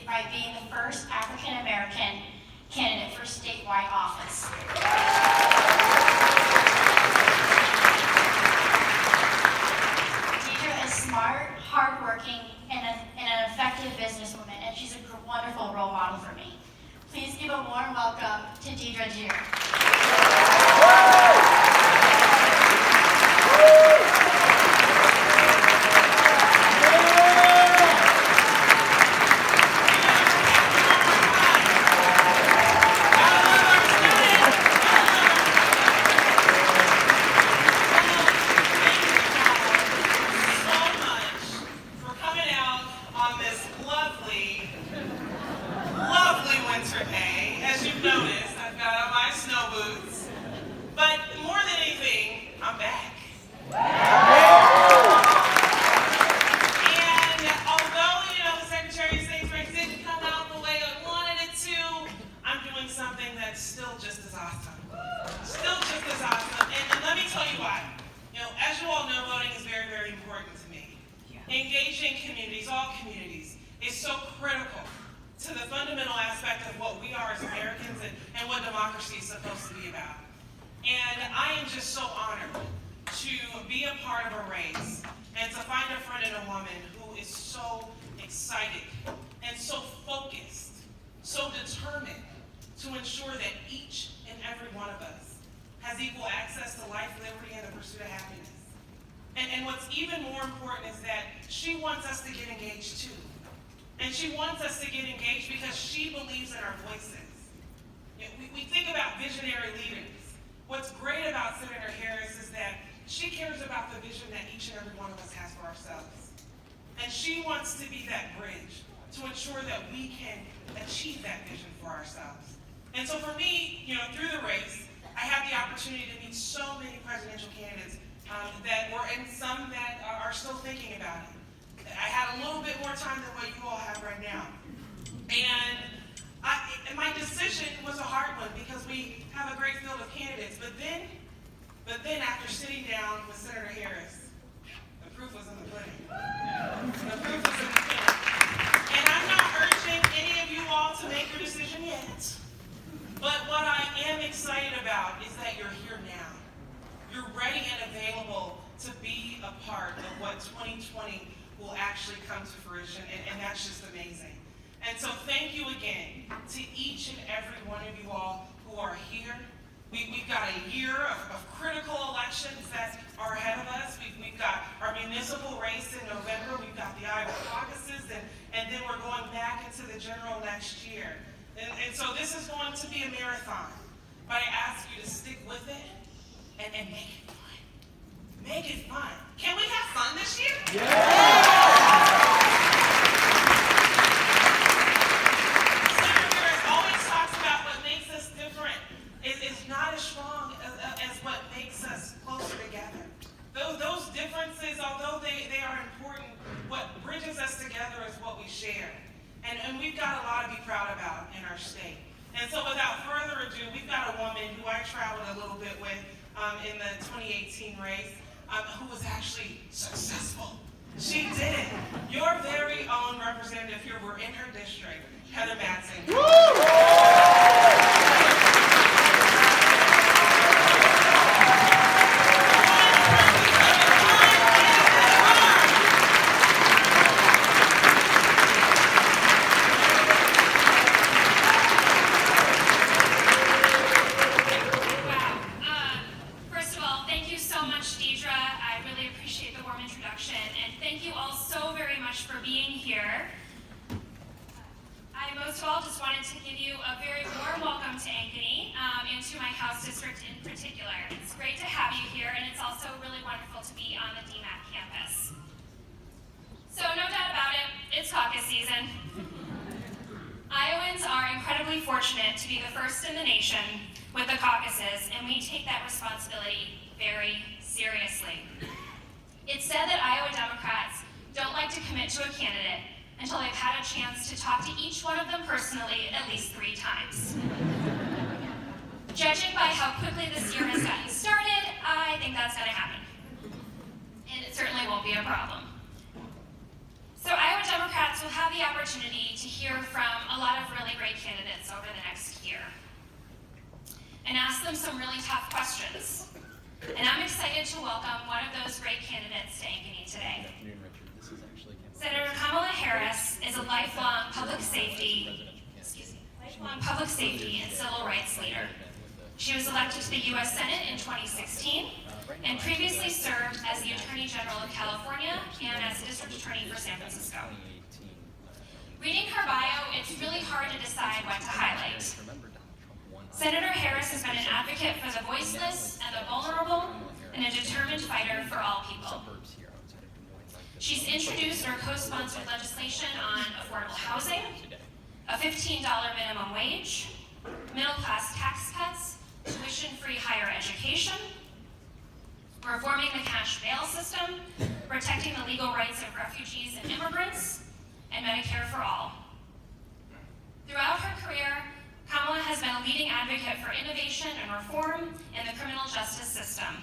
by being the first African American candidate for statewide office. Deidre is smart, hardworking, and an effective businesswoman, and she's a wonderful role model for me. Please give a warm welcome to Deidre Jeter. Engaging communities, all communities, is so critical to the fundamental aspect of what we are as Americans and what democracy is supposed to be about. And I am just so honored to be a part of a race and to find a friend in a woman who is so excited and so focused, so determined to ensure that each and every one of us has equal access to life, liberty, and the pursuit of happiness. And what's even more important is that she wants us to get engaged too. And she wants us to get engaged because she believes in our voices. We think about visionary leaders. What's great about Senator Harris is that she cares about the vision that each and every one of us has for ourselves. And she wants to be that bridge to ensure that we can achieve that vision for ourselves. And so for me, through the race, I had the opportunity to meet so many presidential candidates that were, and some that are still thinking about it. I had a little bit more time than what you all have right now. And my decision was a hard one because we have a great field of candidates. But then after sitting down with Senator Harris, the proof was in the pudding. The proof was in the pudding. And I'm not urging any of you all to make your decision yet. But what I am excited about is that you're here now. You're ready and available to be a part of what 2020 will actually come to fruition, and that's just amazing. And so thank you again to each and every one of you all who are here. We've got a year of critical elections that are ahead of us. We've got our municipal race in November, we've got the Iowa caucuses, and then we're going back into the general next year. And so this is going to be a marathon, but I ask you to stick with it and make it fun. Make it fun. Can we have fun this year? Yeah! Senator Harris always talks about what makes us different is not as strong as what makes us closer together. Those differences, although they are important, what bridges us together is what we share. And we've got a lot to be proud about in our state. And so without further ado, we've got a woman who I traveled a little bit with in the 2018 race, who was actually successful. She did it. Your very own representative here, we're in her district, Heather Matson. Fortunate to be the first in the nation with the caucuses, and we take that responsibility very seriously. It's said that Iowa Democrats don't like to commit to a candidate until they've had a chance to talk to each one of them personally at least 3 times. Judging by how quickly this year has gotten started, I think that's going to happen. And it certainly won't be a problem. So Iowa Democrats will have the opportunity to hear from a lot of really great candidates over the next year and ask them some really tough questions. And I'm excited to welcome one of those great candidates to Ankeny today. Good afternoon, Richard. This is actually Kamala. Senator Kamala Harris is a lifelong public safety and civil rights leader. She was elected to the U.S. Senate in 2016 and previously served as the Attorney General of California and as District Attorney for San Francisco. Reading her bio, it's really hard to decide what to highlight. Senator Harris has been an advocate for the voiceless and the vulnerable and a determined fighter for all people. She's introduced or co-sponsored legislation on affordable housing, a $15 minimum wage, middle-class tax cuts, tuition-free higher education, reforming the cash bail system, protecting the legal rights of refugees and immigrants, and Medicare for all. Throughout her career, Kamala has been a leading advocate for innovation and reform in the criminal justice system.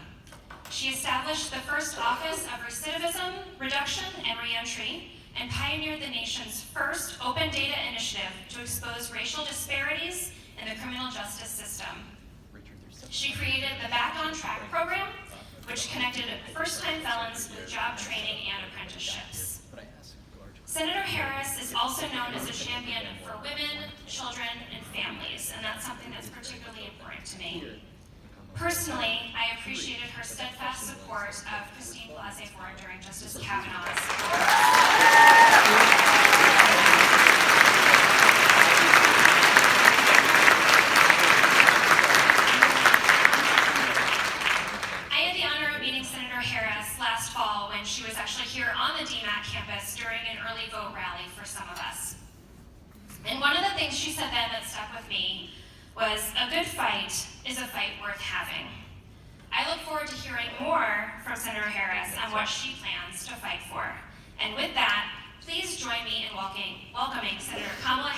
She established the first Office of Recidivism Reduction and Reentry and pioneered the nation's first open data initiative to expose racial disparities in the criminal justice system. She created the Back on Track program, which connected first-time felons with job training and apprenticeships. Senator Harris is also known as a champion for women, children, and families, and that's something that's particularly important to me. Personally, I appreciated her steadfast support of Christine Blasey Ford during Justice Kavanaugh's. Last fall when she was actually here on the DMAC campus during an early vote rally for some of us. And one of the things she said then that stuck with me was, a good fight is a fight worth having. I look forward to hearing more from Senator Harris on what she plans to fight for. And with that, please join me in welcoming Senator Kamala